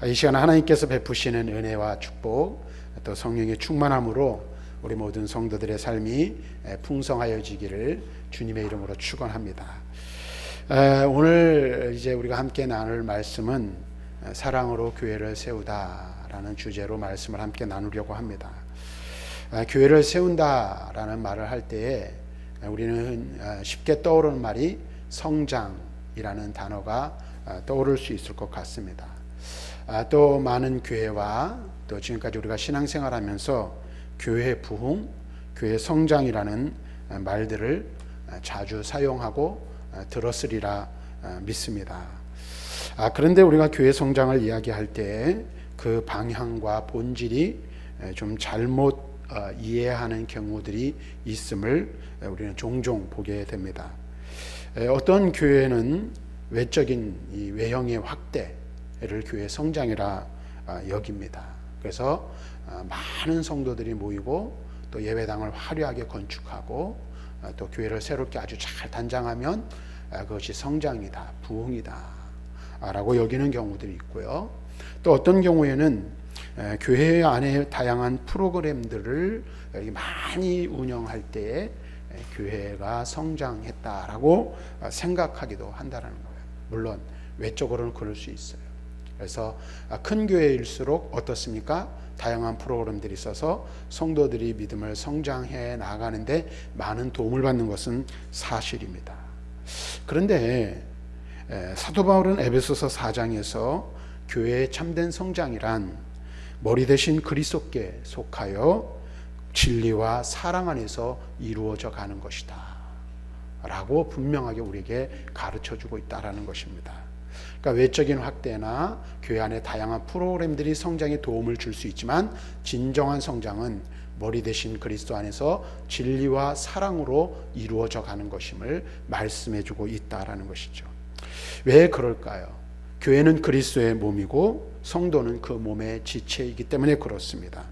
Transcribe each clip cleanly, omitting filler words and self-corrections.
이 시간 하나님께서 베푸시는 은혜와 축복, 또 성령의 충만함으로 우리 모든 성도들의 삶이 풍성하여지기를 주님의 이름으로 축원합니다. 오늘 이제 우리가 함께 나눌 말씀은 사랑으로 교회를 세우다라는 주제로 말씀을 함께 나누려고 합니다. 교회를 세운다라는 말을 할 때에 우리는 쉽게 떠오르는 말이 성장이라는 단어가 떠오를 수 있을 것 같습니다. 또 많은 교회와 또 지금까지 우리가 신앙생활하면서 교회 부흥, 교회 성장이라는 말들을 자주 사용하고 들었으리라 믿습니다. 그런데 우리가 교회 성장을 이야기할 때 그 방향과 본질이 좀 잘못 이해하는 경우들이 있음을 우리는 종종 보게 됩니다. 어떤 교회는 외적인 이 외형의 확대를 교회 성장이라 여깁니다. 그래서 많은 성도들이 모이고 또 예배당을 화려하게 건축하고 또 교회를 새롭게 아주 잘 단장하면 그것이 성장이다, 부흥이다 라고 여기는 경우들이 있고요. 또 어떤 경우에는 교회 안에 다양한 프로그램들을 많이 운영할 때에 교회가 성장했다라고 생각하기도 한다는 거예요. 물론 외적으로는 그럴 수 있어요. 그래서 큰 교회일수록 어떻습니까? 다양한 프로그램들이 있어서 성도들이 믿음을 성장해 나가는데 많은 도움을 받는 것은 사실입니다. 그런데 사도 바울은 에베소서 4장에서 교회의 참된 성장이란 머리 대신 그리스도께 속하여 진리와 사랑 안에서 이루어져 가는 것이다 라고 분명하게 우리에게 가르쳐주고 있다는 것입니다. 그러니까 외적인 확대나 교회 안에 다양한 프로그램들이 성장에 도움을 줄 수 있지만 진정한 성장은 머리 대신 그리스도 안에서 진리와 사랑으로 이루어져 가는 것임을 말씀해주고 있다는 것이죠. 왜 그럴까요? 교회는 그리스도의 몸이고 성도는 그 몸의 지체이기 때문에 그렇습니다.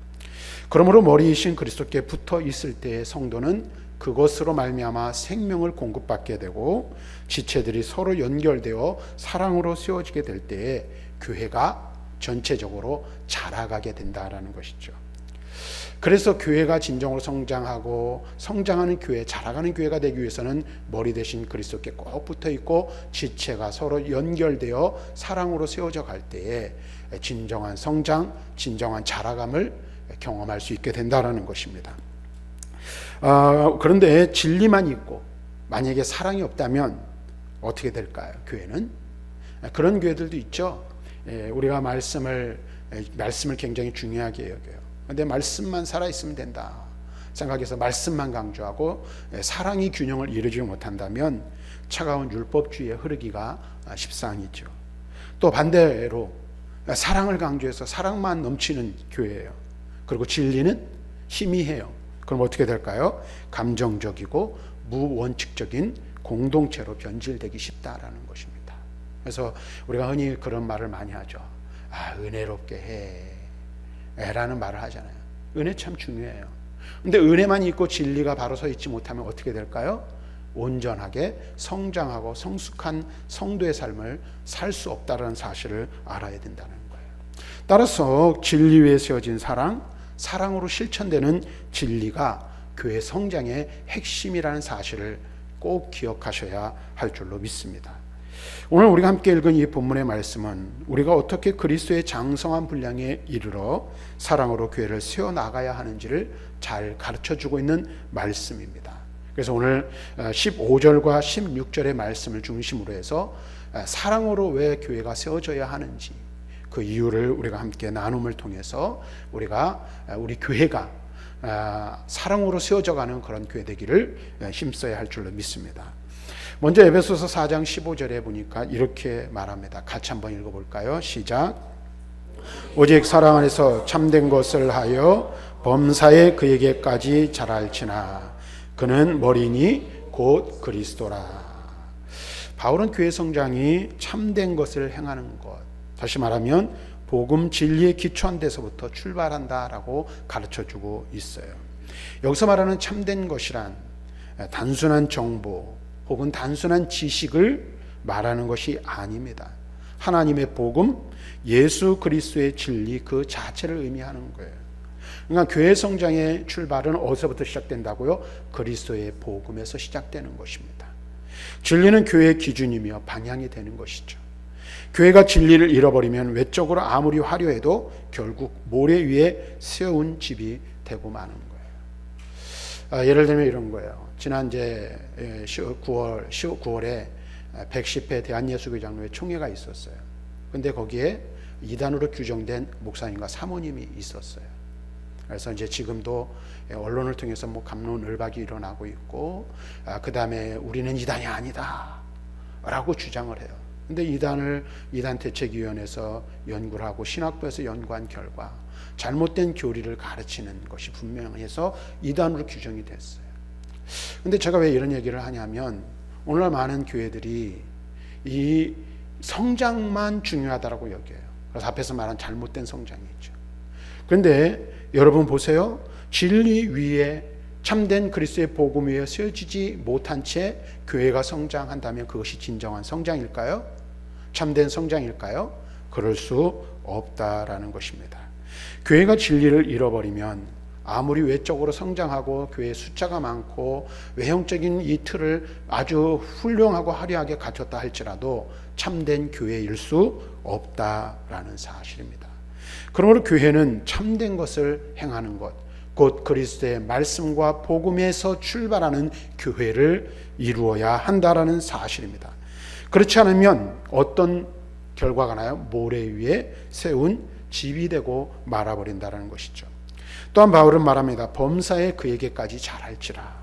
그러므로 머리이신 그리스도께 붙어 있을 때의 성도는 그것으로 말미암아 생명을 공급받게 되고 지체들이 서로 연결되어 사랑으로 세워지게 될 때에 교회가 전체적으로 자라가게 된다는 것이죠. 그래서 교회가 진정으로 성장하고 성장하는 교회, 자라가는 교회가 되기 위해서는 머리 대신 그리스도께 꼭 붙어 있고 지체가 서로 연결되어 사랑으로 세워져 갈 때에 진정한 성장, 진정한 자라감을 경험할 수 있게 된다는 것입니다. 그런데 진리만 있고 만약에 사랑이 없다면 어떻게 될까요? 교회는 그런 교회들도 있죠. 우리가 말씀을 굉장히 중요하게 여겨요. 그런데 말씀만 살아있으면 된다 생각해서 말씀만 강조하고 사랑이 균형을 이루지 못한다면 차가운 율법주의에 흐르기가 십상이죠. 또 반대로 사랑을 강조해서 사랑만 넘치는 교회예요. 그리고 진리는 희미해요. 그럼 어떻게 될까요? 감정적이고 무원칙적인 공동체로 변질되기 쉽다라는 것입니다. 그래서 우리가 흔히 그런 말을 많이 하죠. 은혜롭게 해 라는 말을 하잖아요. 은혜 참 중요해요. 근데 은혜만 있고 진리가 바로 서 있지 못하면 어떻게 될까요? 온전하게 성장하고 성숙한 성도의 삶을 살 수 없다는 사실을 알아야 된다는 거예요. 따라서 진리 위에 세워진 사랑으로 실천되는 진리가 교회 성장의 핵심이라는 사실을 꼭 기억하셔야 할 줄로 믿습니다. 오늘 우리가 함께 읽은 이 본문의 말씀은 우리가 어떻게 그리스도의 장성한 분량에 이르러 사랑으로 교회를 세워나가야 하는지를 잘 가르쳐주고 있는 말씀입니다. 그래서 오늘 15절과 16절의 말씀을 중심으로 해서 사랑으로 왜 교회가 세워져야 하는지 그 이유를 우리가 함께 나눔을 통해서 우리 교회가 사랑으로 세워져가는 그런 교회 되기를 힘써야 할 줄로 믿습니다. 먼저 에베소서 4장 15절에 보니까 이렇게 말합니다. 같이 한번 읽어볼까요? 시작. 오직 사랑 안에서 참된 것을 하여 범사에 그에게까지 자랄지나 그는 머리니 곧 그리스도라. 바울은 교회 성장이 참된 것을 행하는 것, 다시 말하면 복음 진리에 기초한 데서부터 출발한다라고 가르쳐주고 있어요. 여기서 말하는 참된 것이란 단순한 정보 혹은 단순한 지식을 말하는 것이 아닙니다. 하나님의 복음, 예수 그리스도의 진리 그 자체를 의미하는 거예요. 그러니까 교회 성장의 출발은 어디서부터 시작된다고요? 그리스도의 복음에서 시작되는 것입니다. 진리는 교회의 기준이며 방향이 되는 것이죠. 교회가 진리를 잃어버리면 외적으로 아무리 화려해도 결국 모래 위에 세운 집이 되고 마는 거예요. 예를 들면 이런 거예요. 지난 이제 9월에 110회 대한예수교 장로회 총회가 있었어요. 근데 거기에 이단으로 규정된 목사님과 사모님이 있었어요. 그래서 이제 지금도 언론을 통해서 뭐 갑론을박이 일어나고 있고, 그 다음에 우리는 이단이 아니다 라고 주장을 해요. 근데 이단 대책위원회에서 연구를 하고 신학부에서 연구한 결과 잘못된 교리를 가르치는 것이 분명해서 이단으로 규정이 됐어요. 근데 제가 왜 이런 얘기를 하냐면, 오늘날 많은 교회들이 이 성장만 중요하다고 여겨요. 그래서 앞에서 말한 잘못된 성장이 있죠. 그런데 여러분 보세요. 진리 위에 참된 그리스도의 복음 위에 세워지지 못한 채 교회가 성장한다면 그것이 진정한 성장일까요? 참된 성장일까요? 그럴 수 없다라는 것입니다. 교회가 진리를 잃어버리면 아무리 외적으로 성장하고 교회에 숫자가 많고 외형적인 이 틀을 아주 훌륭하고 화려하게 갖췄다 할지라도 참된 교회일 수 없다라는 사실입니다. 그러므로 교회는 참된 것을 행하는 것, 곧 그리스도의 말씀과 복음에서 출발하는 교회를 이루어야 한다라는 사실입니다. 그렇지 않으면 어떤 결과가 나요? 모래 위에 세운 집이 되고 말아버린다는 것이죠. 또한 바울은 말합니다. 범사에 그에게까지 잘할지라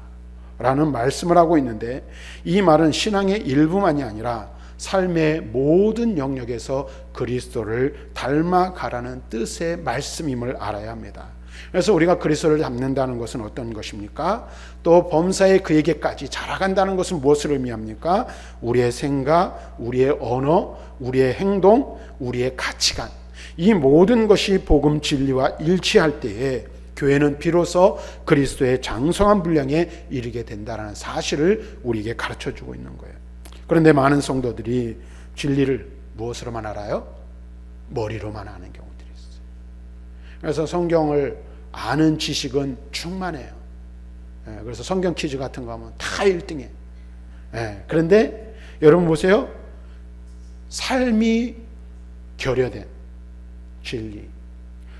라는 말씀을 하고 있는데, 이 말은 신앙의 일부만이 아니라 삶의 모든 영역에서 그리스도를 닮아가라는 뜻의 말씀임을 알아야 합니다. 그래서 우리가 그리스도를 닮는다는 것은 어떤 것입니까? 또 범사에 그에게까지 자라간다는 것은 무엇을 의미합니까? 우리의 생각, 우리의 언어, 우리의 행동, 우리의 가치관, 이 모든 것이 복음 진리와 일치할 때에 교회는 비로소 그리스도의 장성한 분량에 이르게 된다는 사실을 우리에게 가르쳐주고 있는 거예요. 그런데 많은 성도들이 진리를 무엇으로만 알아요? 머리로만 아는 경우들이 있어요. 그래서 성경을 아는 지식은 충만해요. 그래서 성경 퀴즈 같은 거 하면 다 1등해. 그런데 여러분 보세요. 삶이 결여된 진리,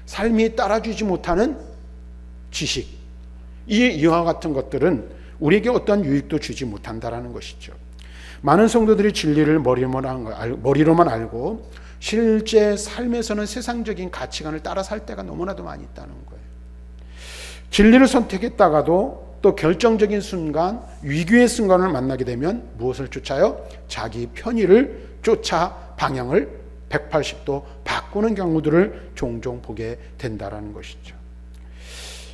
삶이 따라주지 못하는 지식, 이와 같은 것들은 우리에게 어떤 유익도 주지 못한다라는 것이죠. 많은 성도들이 진리를 머리로만 알고 실제 삶에서는 세상적인 가치관을 따라 살 때가 너무나도 많이 있다는 거예요. 진리를 선택했다가도 또 결정적인 순간, 위기의 순간을 만나게 되면 무엇을 쫓아요? 자기 편의를 쫓아 방향을 180도 바꾸는 경우들을 종종 보게 된다는 것이죠.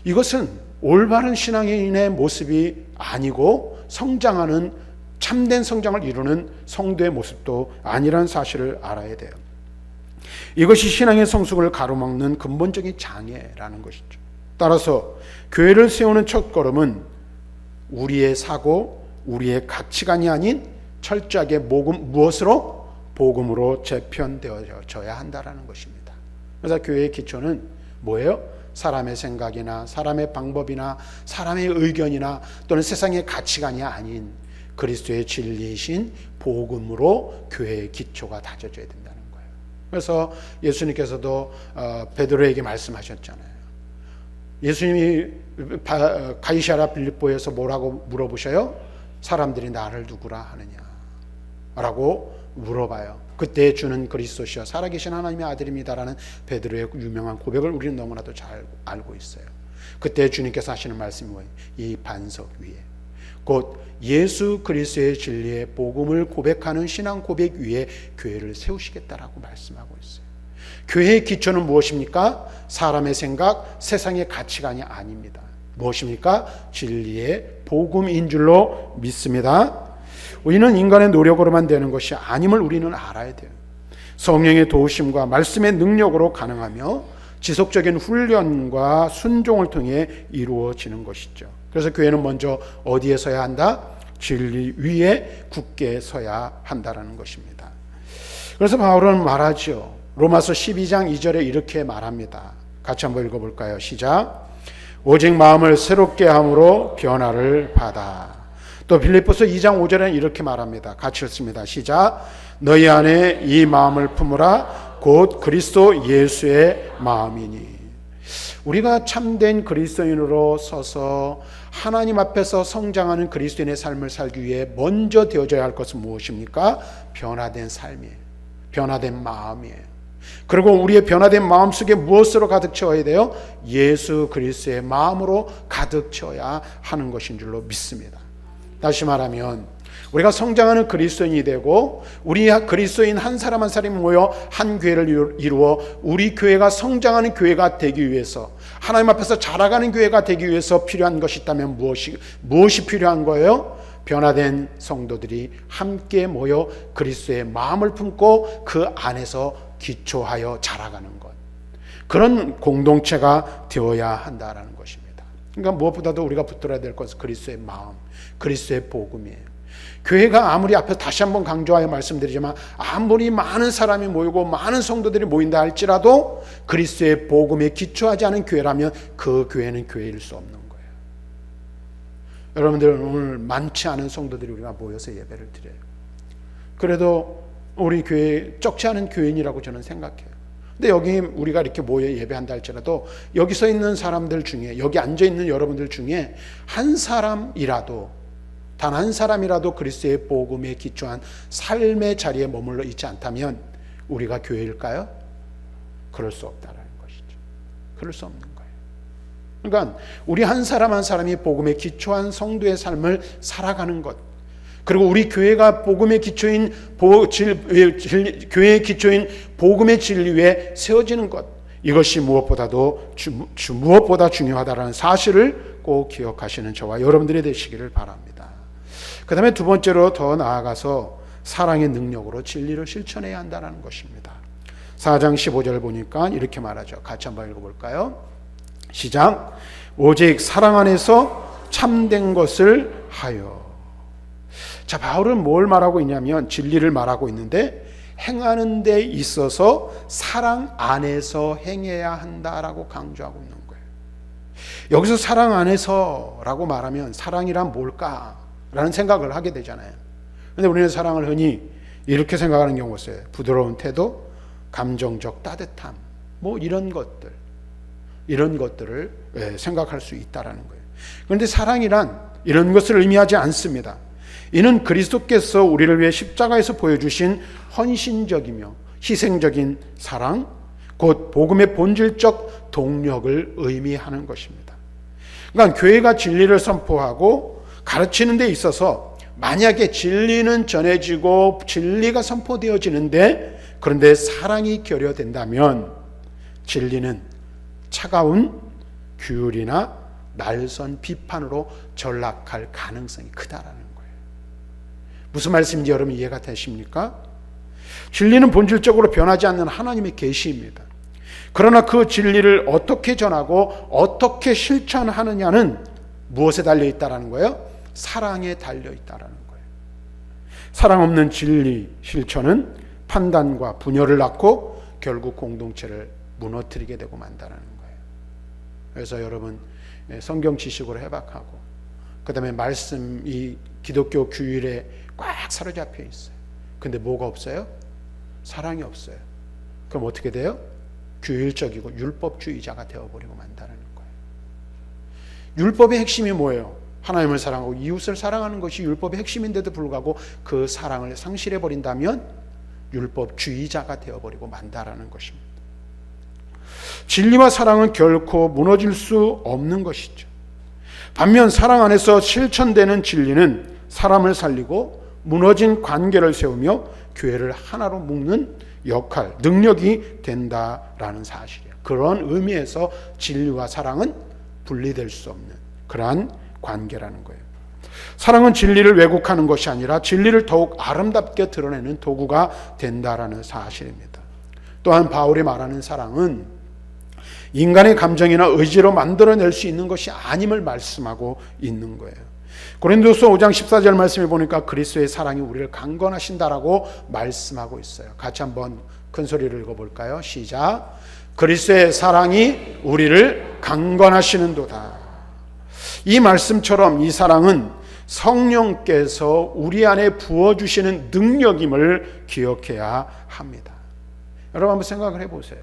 이것은 올바른 신앙인의 모습이 아니고 성장하는 참된 성장을 이루는 성도의 모습도 아니라는 사실을 알아야 돼요. 이것이 신앙의 성숙을 가로막는 근본적인 장애라는 것이죠. 따라서 교회를 세우는 첫걸음은 우리의 사고, 우리의 가치관이 아닌 철저하게 무엇으로? 복음으로 재편되어져야 한다는 것입니다. 그래서 교회의 기초는 뭐예요? 사람의 생각이나 사람의 방법이나 사람의 의견이나 또는 세상의 가치관이 아닌 그리스도의 진리이신 복음으로 교회의 기초가 다져져야 된다는 거예요. 그래서 예수님께서도 베드로에게 말씀하셨잖아요. 예수님이 가이사랴 빌립보에서 뭐라고 물어보셔요? 사람들이 나를 누구라 하느냐 라고 물어봐요. 그때 주는 그리스도시여 살아계신 하나님의 아들입니다라는 베드로의 유명한 고백을 우리는 너무나도 잘 알고 있어요. 그때 주님께서 하시는 말씀이 뭐예요? 이 반석 위에, 곧 예수 그리스도의 진리의 복음을 고백하는 신앙 고백 위에 교회를 세우시겠다라고 말씀하고 있어요. 교회의 기초는 무엇입니까? 사람의 생각, 세상의 가치관이 아닙니다. 무엇입니까? 진리의 복음인 줄로 믿습니다. 우리는 인간의 노력으로만 되는 것이 아님을 우리는 알아야 돼요. 성령의 도우심과 말씀의 능력으로 가능하며 지속적인 훈련과 순종을 통해 이루어지는 것이죠. 그래서 교회는 먼저 어디에 서야 한다? 진리 위에 굳게 서야 한다라는 것입니다. 그래서 바울은 말하죠. 로마서 12장 2절에 이렇게 말합니다. 같이 한번 읽어볼까요? 시작. 오직 마음을 새롭게 함으로 변화를 받아. 또 빌립보서 2장 5절에는 이렇게 말합니다. 같이 읽습니다. 시작. 너희 안에 이 마음을 품으라. 곧 그리스도 예수의 마음이니. 우리가 참된 그리스도인으로 서서 하나님 앞에서 성장하는 그리스도인의 삶을 살기 위해 먼저 되어져야 할 것은 무엇입니까? 변화된 삶이에요. 변화된 마음이에요. 그리고 우리의 변화된 마음 속에 무엇으로 가득 채워야 돼요? 예수 그리스도의 마음으로 가득 채워야 하는 것인 줄로 믿습니다. 다시 말하면 우리가 성장하는 그리스도인이 되고 우리 그리스도인 한 사람 한 사람이 모여 한 교회를 이루어 우리 교회가 성장하는 교회가 되기 위해서, 하나님 앞에서 자라가는 교회가 되기 위해서 필요한 것이 있다면 무엇이 필요한 거예요? 변화된 성도들이 함께 모여 그리스도의 마음을 품고 그 안에서 기초하여 자라가는 것, 그런 공동체가 되어야 한다는 것입니다. 그러니까 무엇보다도 우리가 붙들어야 될 것은 그리스도의 마음, 그리스도의 복음이에요. 교회가 아무리 앞에서 다시 한번 강조하여 말씀드리지만 아무리 많은 사람이 모이고 많은 성도들이 모인다 할지라도 그리스도의 복음에 기초하지 않은 교회라면 그 교회는 교회일 수 없는 거예요. 여러분들, 오늘 많지 않은 성도들이 우리가 모여서 예배를 드려요. 그래도 우리 교회 적지 않은 교인이라고 저는 생각해요. 근데 여기 우리가 이렇게 모여 예배한다 할지라도 여기 서 있는 사람들 중에, 여기 앉아 있는 여러분들 중에 한 사람이라도, 단 한 사람이라도 그리스도의 복음에 기초한 삶의 자리에 머물러 있지 않다면 우리가 교회일까요? 그럴 수 없다라는 것이죠. 그럴 수 없는 거예요. 그러니까 우리 한 사람 한 사람이 복음에 기초한 성도의 삶을 살아가는 것, 그리고 우리 교회가 복음의 기초인 교회의 기초인 복음의 진리 위에 세워지는 것, 이것이 무엇보다 중요하다라는 사실을 꼭 기억하시는 저와 여러분들이 되시기를 바랍니다. 그 다음에 두 번째로 더 나아가서 사랑의 능력으로 진리를 실천해야 한다는 것입니다. 4장 15절 보니까 이렇게 말하죠. 같이 한번 읽어볼까요? 시작. 오직 사랑 안에서 참된 것을 하여. 자, 바울은 뭘 말하고 있냐면 진리를 말하고 있는데 행하는 데 있어서 사랑 안에서 행해야 한다라고 강조하고 있는 거예요. 여기서 사랑 안에서라고 말하면 사랑이란 뭘까? 라는 생각을 하게 되잖아요. 그런데 우리는 사랑을 흔히 이렇게 생각하는 경우가 있어요. 부드러운 태도, 감정적 따뜻함, 뭐 이런 것들을 생각할 수 있다라는 거예요. 그런데 사랑이란 이런 것을 의미하지 않습니다. 이는 그리스도께서 우리를 위해 십자가에서 보여주신 헌신적이며 희생적인 사랑, 곧 복음의 본질적 동력을 의미하는 것입니다. 그러니까 교회가 진리를 선포하고 가르치는 데 있어서 만약에 진리는 전해지고 진리가 선포되어지는데 그런데 사랑이 결여된다면 진리는 차가운 규율이나 날선 비판으로 전락할 가능성이 크다라는 거예요. 무슨 말씀인지 여러분 이해가 되십니까? 진리는 본질적으로 변하지 않는 하나님의 계시입니다. 그러나 그 진리를 어떻게 전하고 어떻게 실천하느냐는 무엇에 달려있다라는 거예요? 사랑에 달려있다라는 거예요. 사랑 없는 진리 실천은 판단과 분열을 낳고 결국 공동체를 무너뜨리게 되고 만다라는 거예요. 그래서 여러분 성경 지식으로 해박하고 그 다음에 말씀, 이 기독교 규율에 꽉 사로잡혀 있어요. 근데 뭐가 없어요? 사랑이 없어요. 그럼 어떻게 돼요? 규율적이고 율법주의자가 되어버리고 만다는 거예요. 율법의 핵심이 뭐예요? 하나님을 사랑하고 이웃을 사랑하는 것이 율법의 핵심인데도 불구하고 그 사랑을 상실해버린다면 율법주의자가 되어버리고 만다라는 것입니다. 진리와 사랑은 결코 무너질 수 없는 것이죠. 반면 사랑 안에서 실천되는 진리는 사람을 살리고 무너진 관계를 세우며 교회를 하나로 묶는 역할, 능력이 된다라는 사실이에요. 그런 의미에서 진리와 사랑은 분리될 수 없는 그러한 관계라는 거예요. 사랑은 진리를 왜곡하는 것이 아니라 진리를 더욱 아름답게 드러내는 도구가 된다라는 사실입니다. 또한 바울이 말하는 사랑은 인간의 감정이나 의지로 만들어낼 수 있는 것이 아님을 말씀하고 있는 거예요. 고린도서 5장 14절 말씀에 보니까 그리스도의 사랑이 우리를 강건하신다라고 말씀하고 있어요. 같이 한번 큰 소리를 읽어볼까요? 시작. 그리스도의 사랑이 우리를 강건하시는도다. 이 말씀처럼 이 사랑은 성령께서 우리 안에 부어주시는 능력임을 기억해야 합니다. 여러분 한번 생각을 해보세요.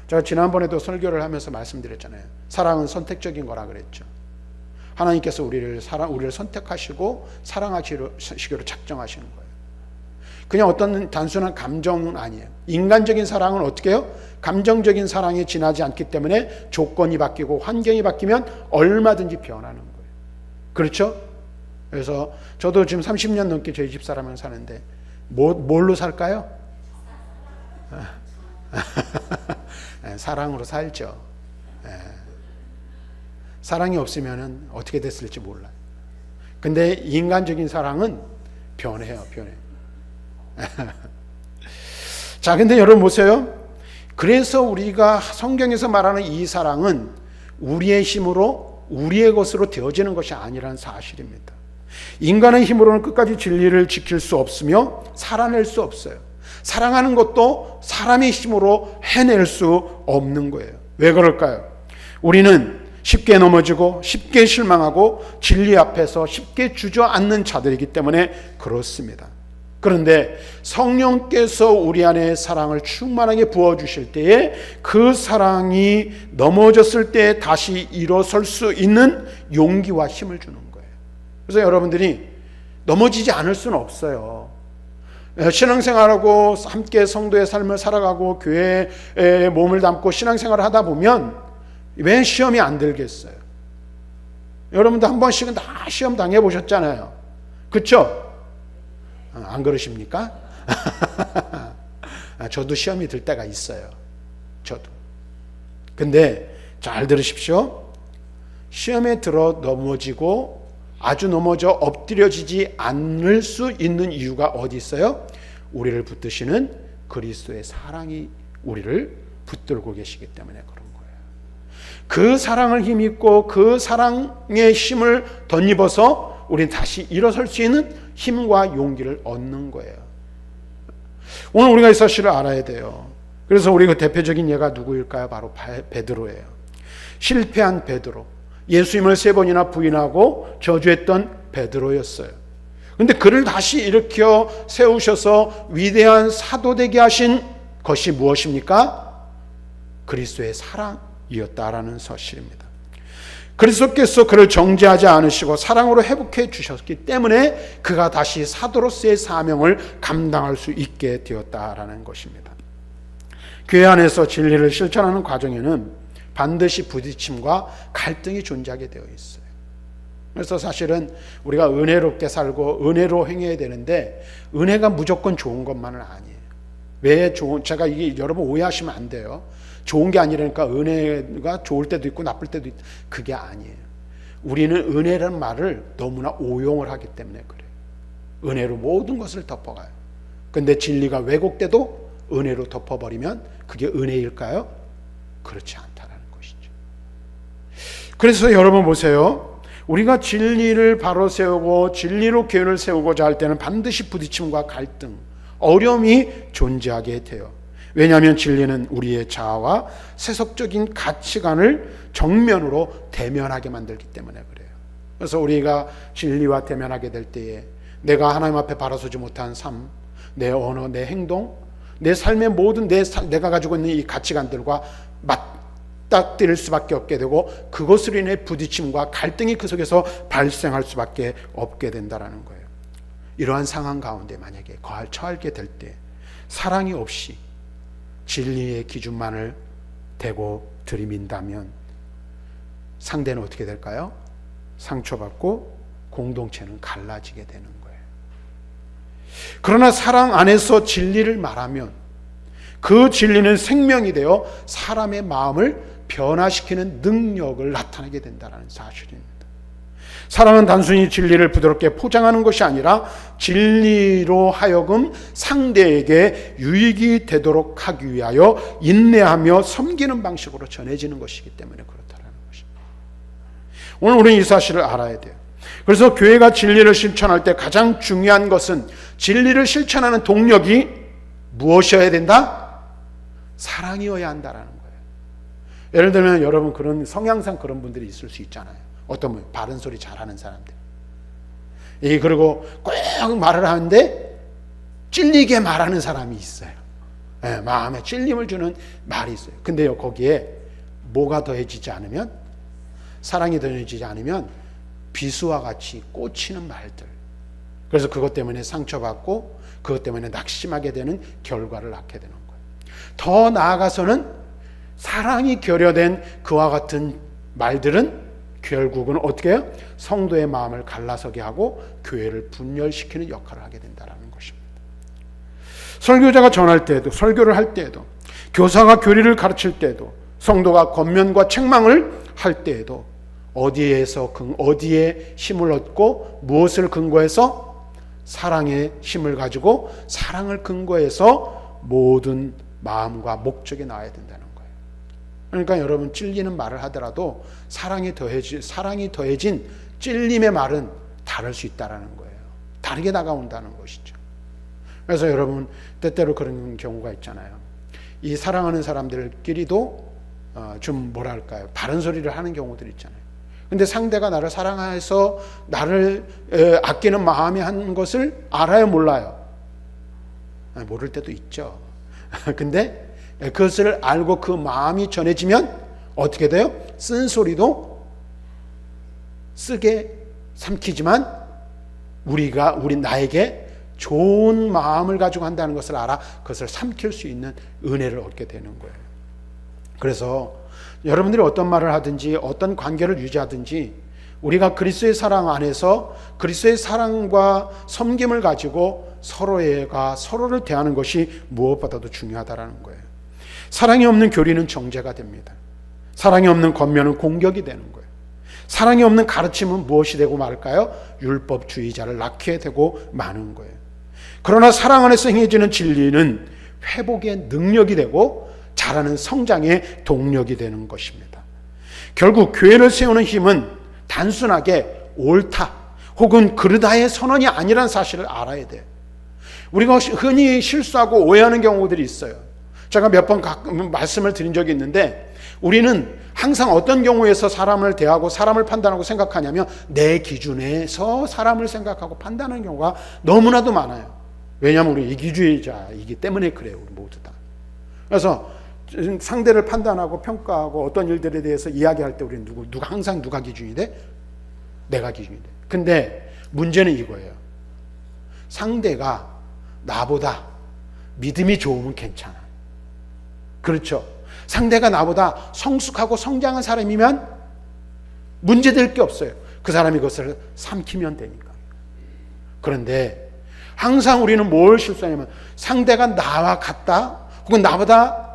제가 지난번에도 설교를 하면서 말씀드렸잖아요. 사랑은 선택적인 거라 그랬죠. 하나님께서 우리를 선택하시고 사랑하시기로 작정하시는 거예요. 그냥 어떤 단순한 감정은 아니에요. 인간적인 사랑은 어떻게 해요? 감정적인 사랑이 지나지 않기 때문에 조건이 바뀌고 환경이 바뀌면 얼마든지 변하는 거예요. 그렇죠? 그래서 저도 지금 30년 넘게 저희 집 사람이랑 사는데 뭘로 살까요? 사랑으로 살죠. 사랑이 없으면 어떻게 됐을지 몰라요. 근데 인간적인 사랑은 변해요. 자, 근데 여러분 보세요. 그래서 우리가 성경에서 말하는 이 사랑은 우리의 힘으로 우리의 것으로 되어지는 것이 아니라는 사실입니다. 인간의 힘으로는 끝까지 진리를 지킬 수 없으며 살아낼 수 없어요. 사랑하는 것도 사람의 힘으로 해낼 수 없는 거예요. 왜 그럴까요? 우리는 쉽게 넘어지고 쉽게 실망하고 진리 앞에서 쉽게 주저앉는 자들이기 때문에 그렇습니다. 그런데 성령께서 우리 안에 사랑을 충만하게 부어주실 때에 그 사랑이 넘어졌을 때 다시 일어설 수 있는 용기와 힘을 주는 거예요. 그래서 여러분들이 넘어지지 않을 수는 없어요. 신앙생활하고 함께 성도의 삶을 살아가고 교회에 몸을 담고 신앙생활을 하다 보면 왜 시험이 안 들겠어요? 여러분도 한 번씩은 다 시험 당해보셨잖아요. 그렇죠? 안 그러십니까? 저도 시험이 들 때가 있어요. 저도. 근데 잘 들으십시오. 시험에 들어 넘어지고 아주 넘어져 엎드려지지 않을 수 있는 이유가 어디 있어요? 우리를 붙드시는 그리스도의 사랑이 우리를 붙들고 계시기 때문에 그런 거예요. 그 사랑을 힘입고 그 사랑의 힘을 덧입어서 우리는 다시 일어설 수 있는 힘과 용기를 얻는 거예요. 오늘 우리가 이 사실을 알아야 돼요. 그래서 우리 그 대표적인 예가 누구일까요? 바로 베드로예요. 실패한 베드로. 예수님을 3번이나 부인하고 저주했던 베드로였어요. 그런데 그를 다시 일으켜 세우셔서 위대한 사도 되게 하신 것이 무엇입니까? 그리스도의 사랑이었다라는 사실입니다. 그리스도께서 그를 정죄하지 않으시고 사랑으로 회복해 주셨기 때문에 그가 다시 사도로서의 사명을 감당할 수 있게 되었다라는 것입니다. 교회 안에서 진리를 실천하는 과정에는 반드시 부딪힘과 갈등이 존재하게 되어 있어요. 그래서 사실은 우리가 은혜롭게 살고 은혜로 행해야 되는데 은혜가 무조건 좋은 것만은 아니에요. 왜 제가 이게 여러분 오해하시면 안 돼요. 좋은 게 아니라니까 은혜가 좋을 때도 있고 나쁠 때도 있고 그게 아니에요. 우리는 은혜라는 말을 너무나 오용을 하기 때문에 그래요. 은혜로 모든 것을 덮어가요. 근데 진리가 왜곡돼도 은혜로 덮어버리면 그게 은혜일까요? 그렇지 않다라는 것이죠. 그래서 여러분 보세요. 우리가 진리를 바로 세우고 진리로 교회를 세우고자 할 때는 반드시 부딪힘과 갈등, 어려움이 존재하게 돼요. 왜냐하면 진리는 우리의 자아와 세속적인 가치관을 정면으로 대면하게 만들기 때문에 그래요. 그래서 우리가 진리와 대면하게 될 때에 내가 하나님 앞에 바라서지 못한 삶, 내 언어, 내 행동, 내 삶의 모든 내가 가지고 있는 이 가치관들과 맞닥뜨릴 수밖에 없게 되고 그것으로 인해 부딪힘과 갈등이 그 속에서 발생할 수밖에 없게 된다는 거예요. 이러한 상황 가운데 만약에 처하게 될 때 사랑이 없이 진리의 기준만을 대고 들이민다면 상대는 어떻게 될까요? 상처받고 공동체는 갈라지게 되는 거예요. 그러나 사랑 안에서 진리를 말하면 그 진리는 생명이 되어 사람의 마음을 변화시키는 능력을 나타내게 된다는 사실입니다. 사랑은 단순히 진리를 부드럽게 포장하는 것이 아니라 진리로 하여금 상대에게 유익이 되도록 하기 위하여 인내하며 섬기는 방식으로 전해지는 것이기 때문에 그렇다는 것입니다. 오늘 우리는 이 사실을 알아야 돼요. 그래서 교회가 진리를 실천할 때 가장 중요한 것은 진리를 실천하는 동력이 무엇이어야 된다? 사랑이어야 한다라는 거예요. 예를 들면 여러분 그런 성향상 그런 분들이 있을 수 있잖아요. 어떤 분 바른 소리 잘하는 사람들. 그리고 꼭 말을 하는데 찔리게 말하는 사람이 있어요. 마음에 찔림을 주는 말이 있어요. 근데요 거기에 뭐가 더해지지 않으면, 사랑이 더해지지 않으면 비수와 같이 꽂히는 말들. 그래서 그것 때문에 상처받고 그것 때문에 낙심하게 되는 결과를 낳게 되는 거예요. 더 나아가서는 사랑이 결여된 그와 같은 말들은 결국은 어떻게 해요? 성도의 마음을 갈라서게 하고 교회를 분열시키는 역할을 하게 된다는 것입니다. 설교자가 전할 때에도, 설교를 할 때에도, 교사가 교리를 가르칠 때에도, 성도가 권면과 책망을 할 때에도 어디에 힘을 얻고 무엇을 근거해서? 사랑의 힘을 가지고 사랑을 근거해서 모든 마음과 목적에 나와야 된다는 거예요. 그러니까 여러분 찔리는 말을 하더라도 사랑이 더해진 찔림의 말은 다를 수 있다는 거예요. 다르게 다가온다는 것이죠. 그래서 여러분 때때로 그런 경우가 있잖아요. 이 사랑하는 사람들끼리도 좀 뭐랄까요, 바른 소리를 하는 경우들 있잖아요. 근데 상대가 나를 사랑해서 나를 아끼는 마음이 한 것을 알아요, 몰라요? 모를 때도 있죠. 근데 그것을 알고 그 마음이 전해지면 어떻게 돼요? 쓴소리도 쓰게 삼키지만 나에게 좋은 마음을 가지고 한다는 것을 알아 그것을 삼킬 수 있는 은혜를 얻게 되는 거예요. 그래서 여러분들이 어떤 말을 하든지 어떤 관계를 유지하든지 우리가 그리스도의 사랑 안에서 그리스도의 사랑과 섬김을 가지고 서로를 대하는 것이 무엇보다도 중요하다는 거예요. 사랑이 없는 교리는 정죄가 됩니다. 사랑이 없는 권면은 공격이 되는 거예요. 사랑이 없는 가르침은 무엇이 되고 말까요? 율법주의자를 낳게 되고 마는 거예요. 그러나 사랑 안에서 행해지는 진리는 회복의 능력이 되고 자라는 성장의 동력이 되는 것입니다. 결국 교회를 세우는 힘은 단순하게 옳다 혹은 그르다의 선언이 아니라는 사실을 알아야 돼요. 우리가 흔히 실수하고 오해하는 경우들이 있어요. 제가 몇 번 말씀을 드린 적이 있는데 우리는 항상 어떤 경우에서 사람을 대하고 사람을 판단하고 생각하냐면 내 기준에서 사람을 생각하고 판단하는 경우가 너무나도 많아요. 왜냐하면 우리 이기주의자이기 때문에 그래요. 우리 모두 다. 그래서 상대를 판단하고 평가하고 어떤 일들에 대해서 이야기할 때 우리는 항상 누가 기준이 돼? 내가 기준이 돼. 근데 문제는 이거예요. 상대가 나보다 믿음이 좋으면 괜찮아. 그렇죠? 상대가 나보다 성숙하고 성장한 사람이면 문제될 게 없어요. 그 사람이 그것을 삼키면 되니까. 그런데 항상 우리는 뭘 실수하냐면 상대가 나와 같다 혹은 나보다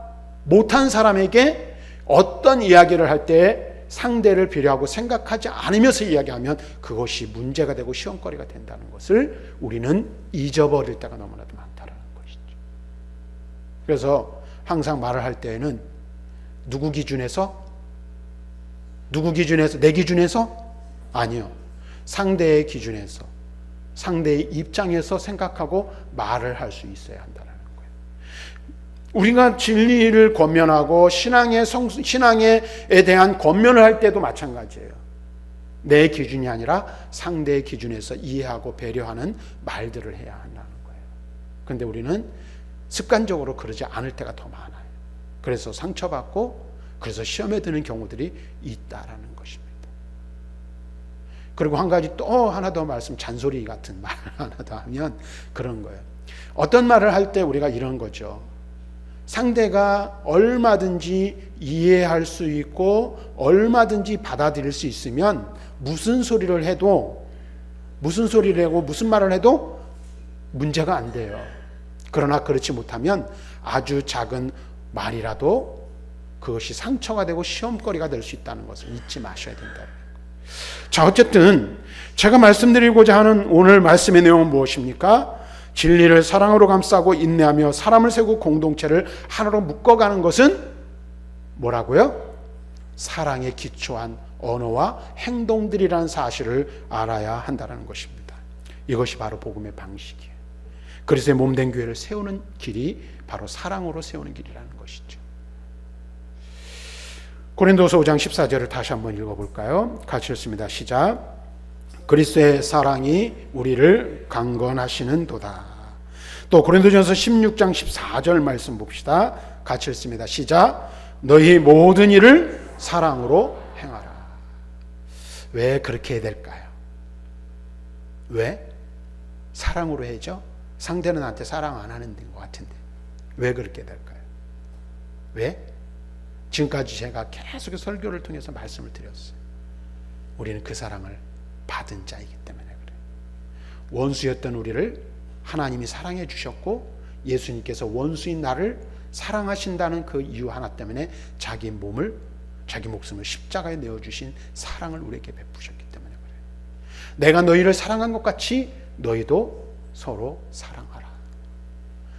못한 사람에게 어떤 이야기를 할 때 상대를 배려하고 생각하지 않으면서 이야기하면 그것이 문제가 되고 시험거리가 된다는 것을 우리는 잊어버릴 때가 너무나도 많다는 것이죠. 그래서 항상 말을 할 때에는 누구 기준에서? 내 기준에서? 아니요. 상대의 기준에서, 상대의 입장에서 생각하고 말을 할 수 있어야 한다는 거예요. 우리가 진리를 권면하고 신앙에 대한 권면을 할 때도 마찬가지예요. 내 기준이 아니라 상대의 기준에서 이해하고 배려하는 말들을 해야 한다는 거예요. 그런데 우리는 습관적으로 그러지 않을 때가 더 많아요. 그래서 상처받고 그래서 시험에 드는 경우들이 있다라는 것입니다. 그리고 한 가지 또 하나 더 잔소리 같은 말 하나 더 하면 그런 거예요. 어떤 말을 할 때 우리가 이런 거죠. 상대가 얼마든지 이해할 수 있고 얼마든지 받아들일 수 있으면 무슨 소리를 하고 무슨 말을 해도 문제가 안 돼요. 그러나 그렇지 못하면 아주 작은 말이라도 그것이 상처가 되고 시험거리가 될 수 있다는 것을 잊지 마셔야 된다. 자, 어쨌든 제가 말씀드리고자 하는 오늘 말씀의 내용은 무엇입니까? 진리를 사랑으로 감싸고 인내하며 사람을 세우고 공동체를 하나로 묶어가는 것은 뭐라고요? 사랑에 기초한 언어와 행동들이라는 사실을 알아야 한다는 것입니다. 이것이 바로 복음의 방식이에요. 그리스도의 몸된 교회를 세우는 길이 바로 사랑으로 세우는 길이라는 것이죠. 고린도서 5장 14절을 다시 한번 읽어볼까요? 같이 읽습니다. 시작. 그리스도의 사랑이 우리를 강건하시는도다. 또 고린도전서 16장 14절 말씀 봅시다. 같이 읽습니다. 시작. 너희 모든 일을 사랑으로 행하라. 왜 그렇게 해야 될까요? 왜? 사랑으로 해야죠. 상대는 나한테 사랑 안 하는 것 같은데 왜 그렇게 될까요? 왜? 지금까지 제가 계속 설교를 통해서 말씀을 드렸어요. 우리는 그 사랑을 받은 자이기 때문에 그래요. 원수였던 우리를 하나님이 사랑해 주셨고 예수님께서 원수인 나를 사랑하신다는 그 이유 하나 때문에 자기 목숨을 십자가에 내어주신 사랑을 우리에게 베푸셨기 때문에 그래요. 내가 너희를 사랑한 것 같이 너희도 서로 사랑하라.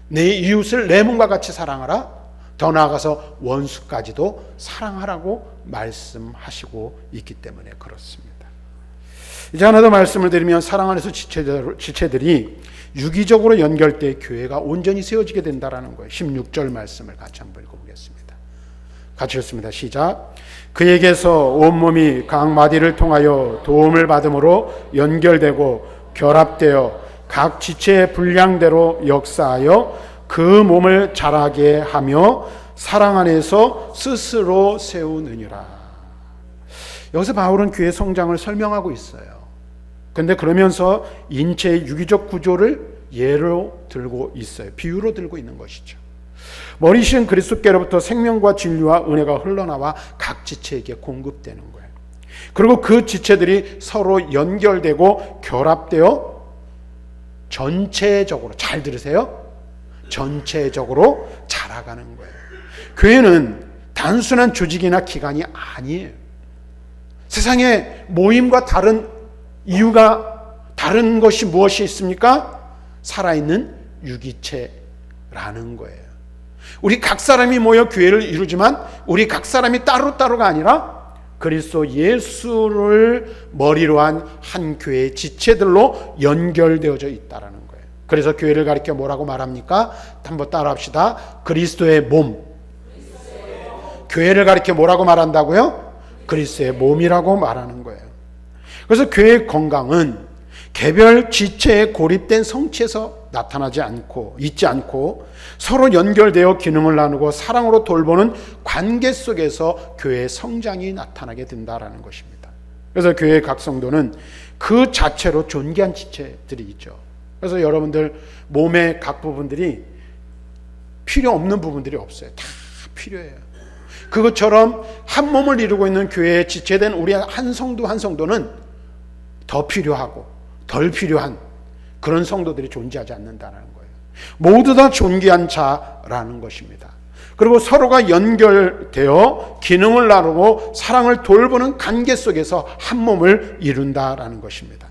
내 이웃을 내 몸과 같이 사랑하라. 더 나아가서 원수까지도 사랑하라고 말씀하시고 있기 때문에 그렇습니다. 이제 하나 더 말씀을 드리면 사랑 안에서 지체들이 유기적으로 연결돼 교회가 온전히 세워지게 된다는 거예요. 16절 말씀을 같이 한번 읽어보겠습니다. 같이 읽습니다. 시작. 그에게서 온몸이 각 마디를 통하여 도움을 받음으로 연결되고 결합되어 각 지체의 분량대로 역사하여 그 몸을 자라게 하며 사랑 안에서 스스로 세우느니라. 여기서 바울은 교회 성장을 설명하고 있어요. 근데 그러면서 인체의 유기적 구조를 예로 들고 있어요. 비유로 들고 있는 것이죠. 머리신 그리스도께로부터 생명과 진리와 은혜가 흘러나와 각 지체에게 공급되는 거예요. 그리고 그 지체들이 서로 연결되고 결합되어 전체적으로, 잘 들으세요, 전체적으로 자라가는 거예요. 교회는 단순한 조직이나 기관이 아니에요. 세상에 모임과 다른 이유가, 다른 것이 무엇이 있습니까? 살아있는 유기체라는 거예요. 우리 각 사람이 모여 교회를 이루지만 우리 각 사람이 따로따로가 아니라 그리스도 예수를 머리로 한 교회의 지체들로 연결되어져 있다는 거예요. 그래서 교회를 가리켜 뭐라고 말합니까? 한번 따라합시다. 그리스도의 몸. 교회를 가리켜 뭐라고 말한다고요? 그리스도의 몸이라고 말하는 거예요. 그래서 교회의 건강은 개별 지체에 고립된 성취에서 나타나지 않고 있지 않고 서로 연결되어 기능을 나누고 사랑으로 돌보는 관계 속에서 교회의 성장이 나타나게 된다라는 것입니다. 그래서 교회의 각 성도는 그 자체로 존귀한 지체들이 있죠. 그래서 여러분들 몸의 각 부분들이 필요 없는 부분들이 없어요. 다 필요해요. 그것처럼 한 몸을 이루고 있는 교회에 지체된 우리 한 성도 한 성도는 더 필요하고 덜 필요한 그런 성도들이 존재하지 않는다는 거예요. 모두 다 존귀한 자라는 것입니다. 그리고 서로가 연결되어 기능을 나누고 사랑을 돌보는 관계 속에서 한 몸을 이룬다라는 것입니다.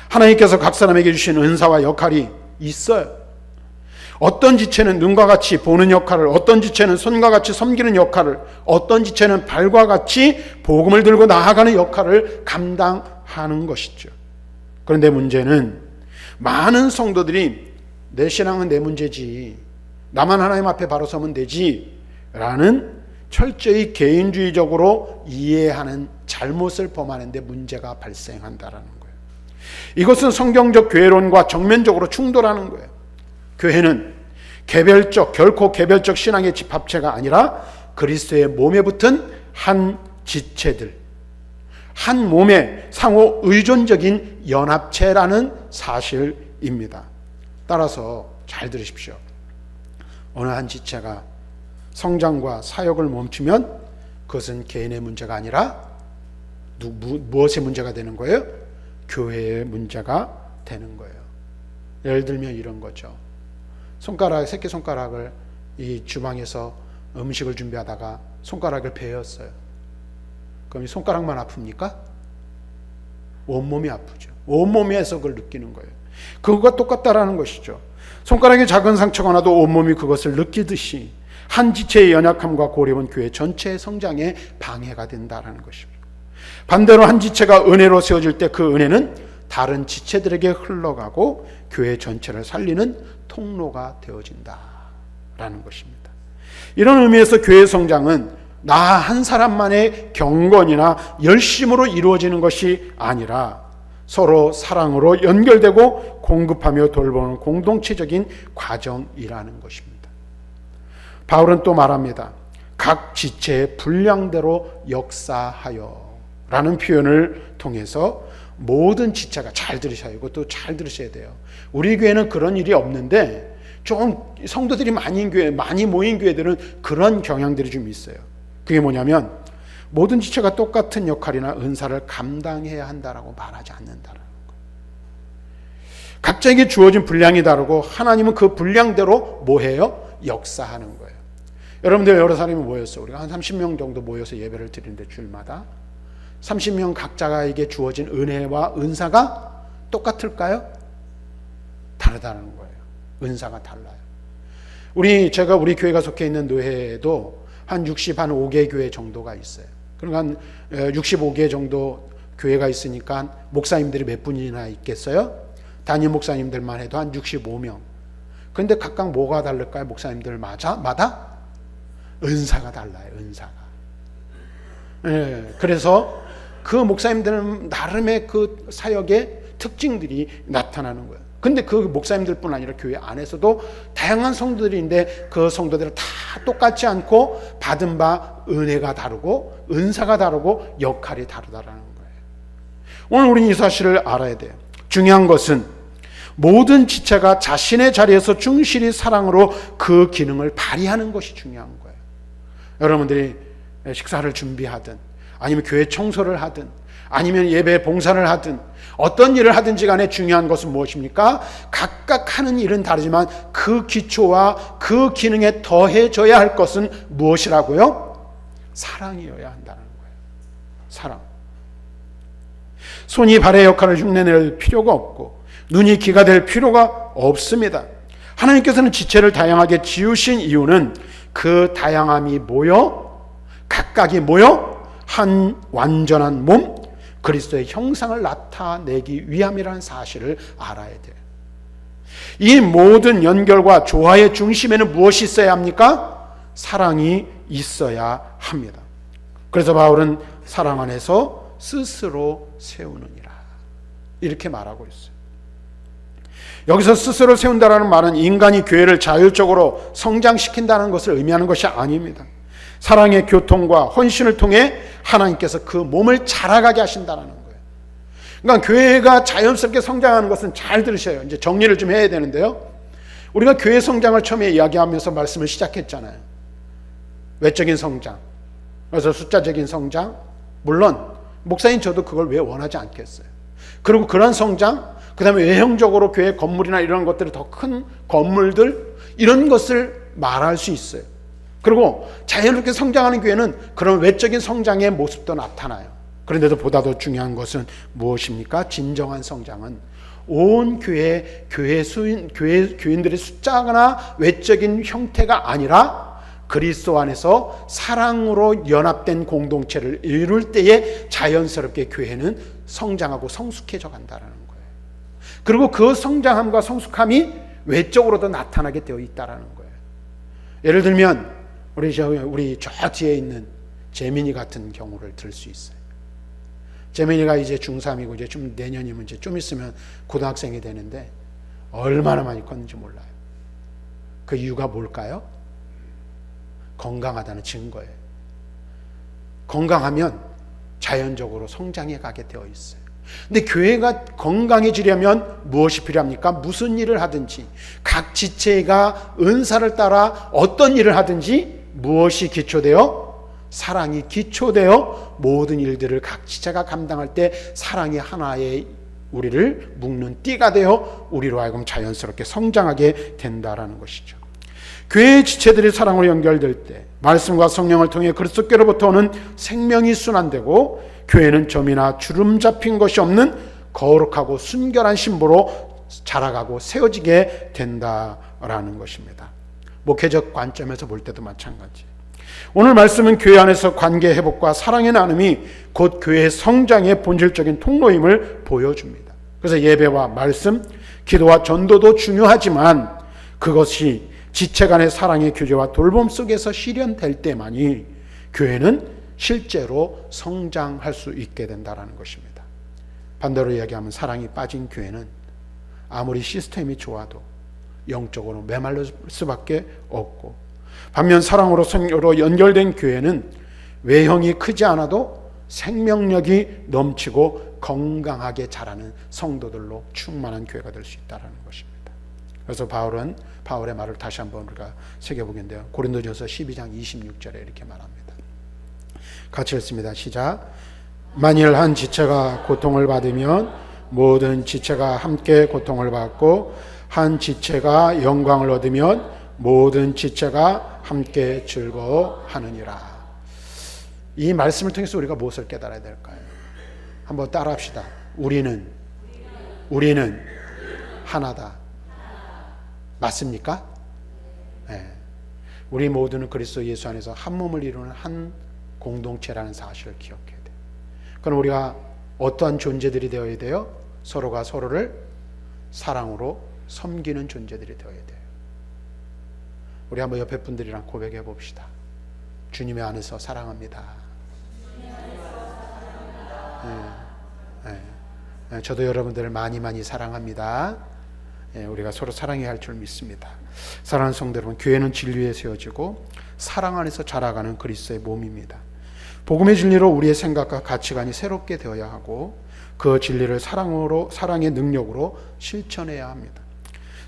하나님께서 각 사람에게 주신 은사와 역할이 있어요. 어떤 지체는 눈과 같이 보는 역할을, 어떤 지체는 손과 같이 섬기는 역할을, 어떤 지체는 발과 같이 복음을 들고 나아가는 역할을 감당하는 것이죠. 그런데 문제는 많은 성도들이 내 신앙은 내 문제지, 나만 하나님 앞에 바로 서면 되지 라는 철저히 개인주의적으로 이해하는 잘못을 범하는 데 문제가 발생한다라는 거예요. 이것은 성경적 교회론과 정면적으로 충돌하는 거예요. 교회는 결코 개별적 신앙의 집합체가 아니라 그리스도의 몸에 붙은 한 지체들, 한 몸의 상호 의존적인 연합체라는 사실입니다. 따라서 잘 들으십시오. 어느 한 지체가 성장과 사역을 멈추면 그것은 개인의 문제가 아니라 무엇의 문제가 되는 거예요? 교회의 문제가 되는 거예요. 예를 들면 이런 거죠. 새끼손가락을 이 주방에서 음식을 준비하다가 손가락을 베었어요. 그럼 이 손가락만 아픕니까? 온몸이 아프죠. 온몸에서 그걸 느끼는 거예요. 그것과 똑같다라는 것이죠. 손가락에 작은 상처가 나도 온몸이 그것을 느끼듯이 한 지체의 연약함과 고립은 교회 전체의 성장에 방해가 된다라는 것입니다. 반대로 한 지체가 은혜로 세워질 때 그 은혜는 다른 지체들에게 흘러가고 교회 전체를 살리는 통로가 되어진다라는 것입니다. 이런 의미에서 교회 성장은 나 한 사람만의 경건이나 열심으로 이루어지는 것이 아니라 서로 사랑으로 연결되고 공급하며 돌보는 공동체적인 과정이라는 것입니다. 바울은 또 말합니다. 각 지체의 분량대로 역사하여 라는 표현을 통해서 모든 지체가, 잘 들으셔야, 이것도 잘 들으셔야 돼요. 우리 교회는 그런 일이 없는데 좀 성도들이 많이 모인 교회들은 그런 경향들이 좀 있어요. 그게 뭐냐면 모든 지체가 똑같은 역할이나 은사를 감당해야 한다라고 말하지 않는다라는 거예요. 각자에게 주어진 분량이 다르고 하나님은 그 분량대로 뭐 해요? 역사하는 거예요. 여러분들 여러 사람이 모였어. 우리가 한 30명 정도 모여서 예배를 드리는데 주일마다 30명 각자에게 주어진 은혜와 은사가 똑같을까요? 다르다는 거예요. 은사가 달라요. 제가 우리 교회가 속해 있는 노회에도 한 65개 교회 정도가 있어요. 그러니까 한 65개 정도 교회가 있으니까 목사님들이 몇 분이나 있겠어요? 담임 목사님들만 해도 한 65명. 그런데 각각 뭐가 다를까요? 목사님들마다? 은사가 달라요. 은사가. 그래서 그 목사님들은 나름의 그 사역의 특징들이 나타나는 거예요. 근데 그 목사님들뿐 아니라 교회 안에서도 다양한 성도들인데 그 성도들은 다 똑같지 않고 받은 바 은혜가 다르고 은사가 다르고 역할이 다르다라는 거예요. 오늘 우리는 이 사실을 알아야 돼요. 중요한 것은 모든 지체가 자신의 자리에서 충실히 사랑으로 그 기능을 발휘하는 것이 중요한 거예요. 여러분들이 식사를 준비하든 아니면 교회 청소를 하든 아니면 예배 봉사를 하든 어떤 일을 하든지 간에 중요한 것은 무엇입니까? 각각 하는 일은 다르지만 그 기초와 그 기능에 더해져야 할 것은 무엇이라고요? 사랑이어야 한다는 거예요. 사랑. 손이 발의 역할을 흉내낼 필요가 없고 눈이 귀가 될 필요가 없습니다. 하나님께서는 지체를 다양하게 지으신 이유는 그 다양함이 모여 각각이 모여 한 완전한 몸 그리스도의 형상을 나타내기 위함이라는 사실을 알아야 돼요. 이 모든 연결과 조화의 중심에는 무엇이 있어야 합니까? 사랑이 있어야 합니다. 그래서 바울은 사랑 안에서 스스로 세우느니라 이렇게 말하고 있어요. 여기서 스스로 세운다라는 말은 인간이 교회를 자율적으로 성장시킨다는 것을 의미하는 것이 아닙니다. 사랑의 교통과 헌신을 통해 하나님께서 그 몸을 자라가게 하신다는 거예요. 그러니까 교회가 자연스럽게 성장하는 것은 잘 들으셔요. 이제 정리를 좀 해야 되는데요. 우리가 교회 성장을 처음에 이야기하면서 말씀을 시작했잖아요. 외적인 성장, 그래서 숫자적인 성장, 물론 목사님 저도 그걸 왜 원하지 않겠어요. 그리고 그런 성장, 그 다음에 외형적으로 교회 건물이나 이런 것들이 더 큰 건물들 이런 것을 말할 수 있어요. 그리고 자연스럽게 성장하는 교회는 그런 외적인 성장의 모습도 나타나요. 그런데도 보다 더 중요한 것은 무엇입니까? 진정한 성장은 온 교인들의 숫자나 외적인 형태가 아니라 그리스도 안에서 사랑으로 연합된 공동체를 이룰 때에 자연스럽게 교회는 성장하고 성숙해져 간다는 거예요. 그리고 그 성장함과 성숙함이 외적으로도 나타나게 되어 있다는 거예요. 예를 들면 우리 저 뒤에 있는 재민이 같은 경우를 들 수 있어요. 재민이가 이제 중3이고 이제 좀 내년이면 이제 좀 있으면 고등학생이 되는데 얼마나 많이 컸는지 몰라요. 그 이유가 뭘까요? 건강하다는 증거예요. 건강하면 자연적으로 성장해 가게 되어 있어요. 근데 교회가 건강해지려면 무엇이 필요합니까? 무슨 일을 하든지 각 지체가 은사를 따라 어떤 일을 하든지 무엇이 기초되어? 사랑이 기초되어 모든 일들을 각 지체가 감당할 때 사랑이 하나의 우리를 묶는 띠가 되어 우리로 하여금 자연스럽게 성장하게 된다라는 것이죠. 교회의 지체들이 사랑으로 연결될 때 말씀과 성령을 통해 그리스도께로부터 오는 생명이 순환되고 교회는 점이나 주름 잡힌 것이 없는 거룩하고 순결한 신부로 자라가고 세워지게 된다라는 것입니다. 목회적 관점에서 볼 때도 마찬가지. 오늘 말씀은 교회 안에서 관계 회복과 사랑의 나눔이 곧 교회의 성장의 본질적인 통로임을 보여줍니다. 그래서 예배와 말씀, 기도와 전도도 중요하지만 그것이 지체 간의 사랑의 교제와 돌봄 속에서 실현될 때만이 교회는 실제로 성장할 수 있게 된다는 것입니다. 반대로 이야기하면 사랑이 빠진 교회는 아무리 시스템이 좋아도 영적으로 메말릴 수밖에 없고, 반면 사랑으로 연결된 교회는 외형이 크지 않아도 생명력이 넘치고 건강하게 자라는 성도들로 충만한 교회가 될 수 있다는 것입니다. 그래서 바울의 말을 다시 한번 우리가 새겨보겠는데요. 고린도전서 12장 26절에 이렇게 말합니다. 같이 읽습니다. 시작. 만일 한 지체가 고통을 받으면 모든 지체가 함께 고통을 받고, 한 지체가 영광을 얻으면 모든 지체가 함께 즐거워하느니라. 이 말씀을 통해서 우리가 무엇을 깨달아야 될까요? 한번 따라합시다. 우리는 하나다. 맞습니까? 네. 우리 모두는 그리스도 예수 안에서 한 몸을 이루는 한 공동체라는 사실을 기억해야 돼요. 그럼 우리가 어떠한 존재들이 되어야 돼요? 서로가 서로를 사랑으로 섬기는 존재들이 되어야 돼요. 우리 한번 옆에 분들이랑 고백해 봅시다. 주님의 안에서 사랑합니다. 저도 여러분들을 많이 사랑합니다. 우리가 서로 사랑해야 할 줄 믿습니다. 사랑하는 성도 여러분, 교회는 진리에 세워지고 사랑 안에서 자라가는 그리스도의 몸입니다. 복음의 진리로 우리의 생각과 가치관이 새롭게 되어야 하고, 그 진리를 사랑의 능력으로 실천해야 합니다.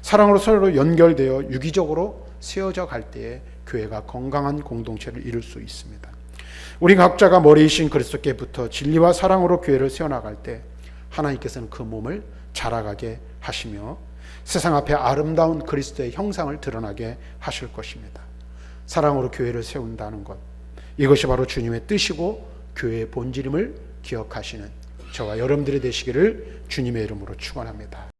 사랑으로 서로 연결되어 유기적으로 세워져 갈 때에 교회가 건강한 공동체를 이룰 수 있습니다. 우리 각자가 머리이신 그리스도께부터 진리와 사랑으로 교회를 세워나갈 때 하나님께서는 그 몸을 자라가게 하시며 세상 앞에 아름다운 그리스도의 형상을 드러나게 하실 것입니다. 사랑으로 교회를 세운다는 것, 이것이 바로 주님의 뜻이고 교회의 본질임을 기억하시는 저와 여러분들이 되시기를 주님의 이름으로 축원합니다.